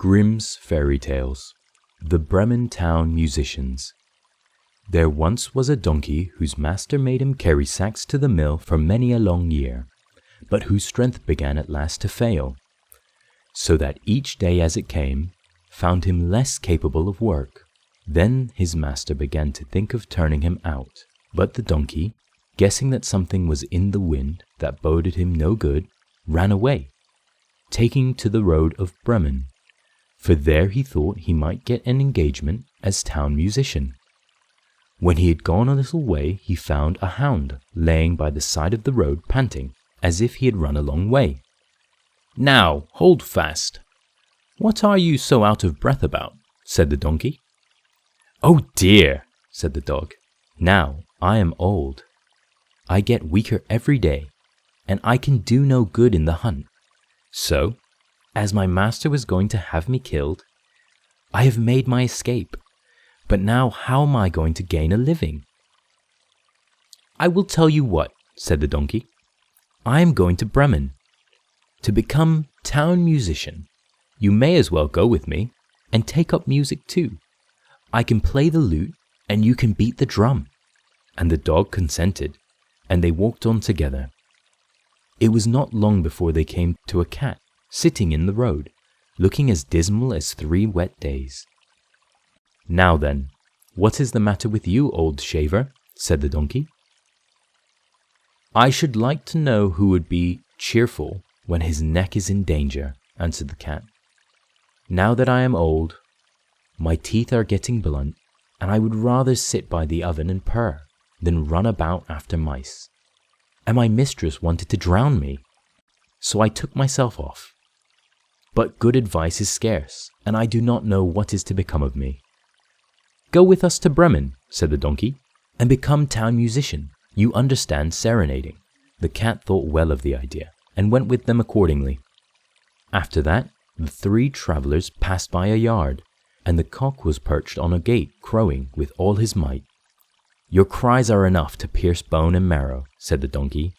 Grimm's Fairy Tales. The Bremen Town Musicians. There once was a donkey whose master made him carry sacks to the mill for many a long year, but whose strength began at last to fail, so that each day as it came found him less capable of work. Then his master began to think of turning him out, but the donkey, guessing that something was in the wind that boded him no good, ran away, taking to the road of Bremen, for there he thought he might get an engagement as town musician. When he had gone a little way, he found a hound laying by the side of the road panting, as if he had run a long way. "Now, hold fast. What are you so out of breath about?" said the donkey. "Oh dear," said the dog. "Now I am old. I get weaker every day, and I can do no good in the hunt. So, as my master was going to have me killed, I have made my escape. But now how am I going to gain a living?" "I will tell you what," said the donkey. "I am going to Bremen to become town musician. You may as well go with me and take up music too. I can play the lute and you can beat the drum." And the dog consented, and they walked on together. It was not long before they came to a cat sitting in the road, looking as dismal as 3 wet days. "Now then, what is the matter with you, old shaver?" said the donkey. "I should like to know who would be cheerful when his neck is in danger," answered the cat. "Now that I am old, my teeth are getting blunt, and I would rather sit by the oven and purr than run about after mice. And my mistress wanted to drown me, so I took myself off. But good advice is scarce, and I do not know what is to become of me." "Go with us to Bremen," said the donkey, "and become town musician. You understand serenading." The cat thought well of the idea, and went with them accordingly. After that, the 3 travelers passed by a yard, and the cock was perched on a gate, crowing with all his might. "Your cries are enough to pierce bone and marrow," said the donkey.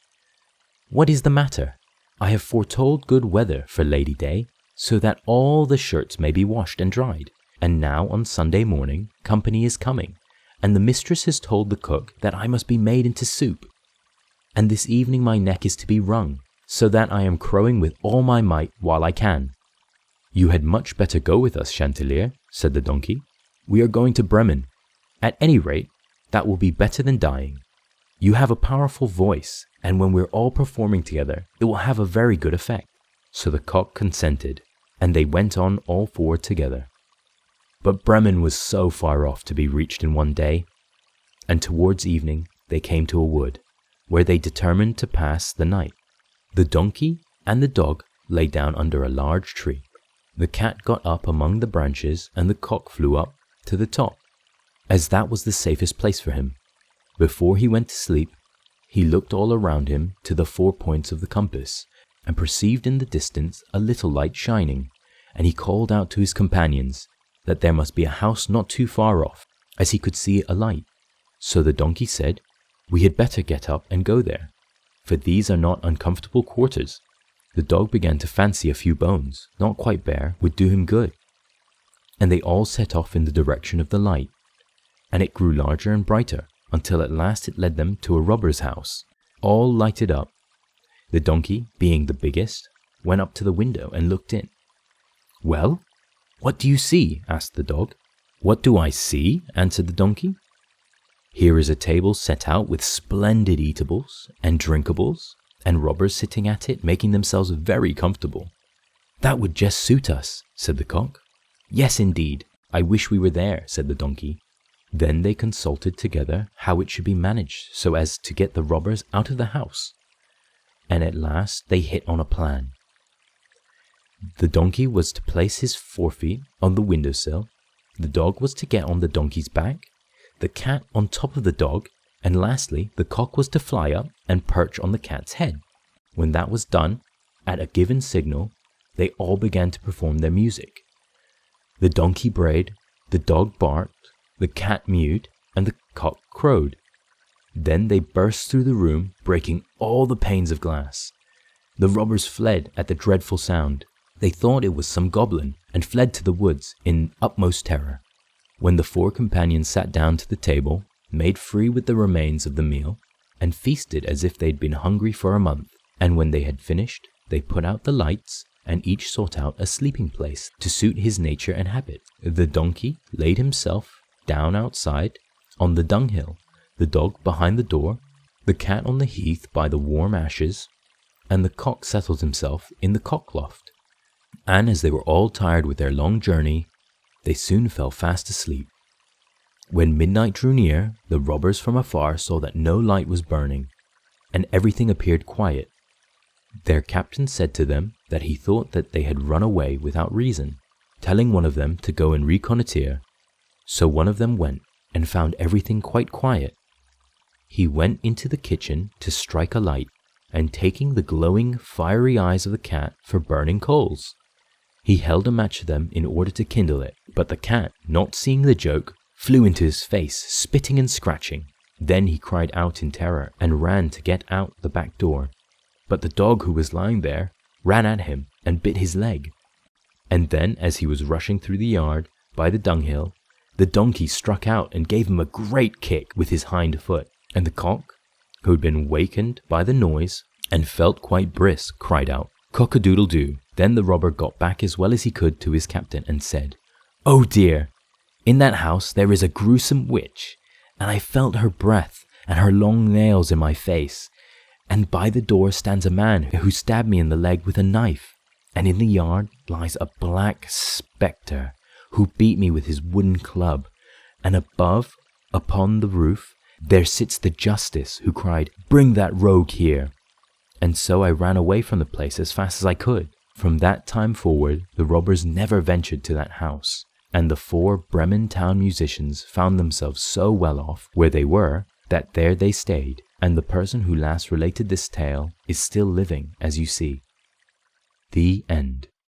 "What is the matter? I have foretold good weather for Lady Day, so that all the shirts may be washed and dried. And now on Sunday morning company is coming, and the mistress has told the cook that I must be made into soup. And this evening my neck is to be wrung, so that I am crowing with all my might while I can." "You had much better go with us, Chanticleer," said the donkey. "We are going to Bremen. At any rate, that will be better than dying. You have a powerful voice, and when we're all performing together, it will have a very good effect." So the cock consented, and they went on all 4 together. But Bremen was so far off to be reached in one day, and towards evening they came to a wood, where they determined to pass the night. The donkey and the dog lay down under a large tree. The cat got up among the branches, and the cock flew up to the top, as that was the safest place for him. Before he went to sleep, he looked all around him to the 4 points of the compass, and perceived in the distance a little light shining, and he called out to his companions that there must be a house not too far off, as he could see a light. So the donkey said, "We had better get up and go there, for these are not uncomfortable quarters." The dog began to fancy a few bones, not quite bare, would do him good, and they all set off in the direction of the light, and it grew larger and brighter, until at last it led them to a robber's house, all lighted up. The donkey, being the biggest, went up to the window and looked in. "Well, what do you see?" asked the dog. "What do I see?" answered the donkey. "Here is a table set out with splendid eatables and drinkables, and robbers sitting at it, making themselves very comfortable." "That would just suit us," said the cock. "Yes, indeed, I wish we were there," said the donkey. Then they consulted together how it should be managed so as to get the robbers out of the house, and at last they hit on a plan. The donkey was to place his 4 feet on the windowsill, the dog was to get on the donkey's back, the cat on top of the dog, and lastly the cock was to fly up and perch on the cat's head. When that was done, at a given signal, they all began to perform their music. The donkey brayed, the dog barked, the cat mewed, and the cock crowed. Then they burst through the room, breaking all the panes of glass. The robbers fled at the dreadful sound. They thought it was some goblin, and fled to the woods in utmost terror. When the 4 companions sat down to the table, made free with the remains of the meal, and feasted as if they'd been hungry for a month, and when they had finished, they put out the lights, and each sought out a sleeping place to suit his nature and habit. The donkey laid himself down outside on the dunghill, the dog behind the door, the cat on the heath by the warm ashes, and the cock settled himself in the cockloft. And as they were all tired with their long journey, they soon fell fast asleep. When midnight drew near, the robbers from afar saw that no light was burning, and everything appeared quiet. Their captain said to them that he thought that they had run away without reason, telling one of them to go and reconnoitre. So one of them went and found everything quite quiet. He went into the kitchen to strike a light, and taking the glowing, fiery eyes of the cat for burning coals, he held a match to them in order to kindle it. But the cat, not seeing the joke, flew into his face, spitting and scratching. Then he cried out in terror and ran to get out the back door. But the dog who was lying there ran at him and bit his leg. And then, as he was rushing through the yard by the dunghill, the donkey struck out and gave him a great kick with his hind foot. And the cock, who had been wakened by the noise and felt quite brisk, cried out, "Cock-a-doodle-doo." Then the robber got back as well as he could to his captain and said, "Oh dear, in that house there is a gruesome witch, and I felt her breath and her long nails in my face. And by the door stands a man who stabbed me in the leg with a knife, and in the yard lies a black spectre who beat me with his wooden club, and above, upon the roof, there sits the justice who cried, 'Bring that rogue here.' And so I ran away from the place as fast as I could." From that time forward, the robbers never ventured to that house, and the 4 Bremen town musicians found themselves so well off where they were that there they stayed, and the person who last related this tale is still living, as you see. The end.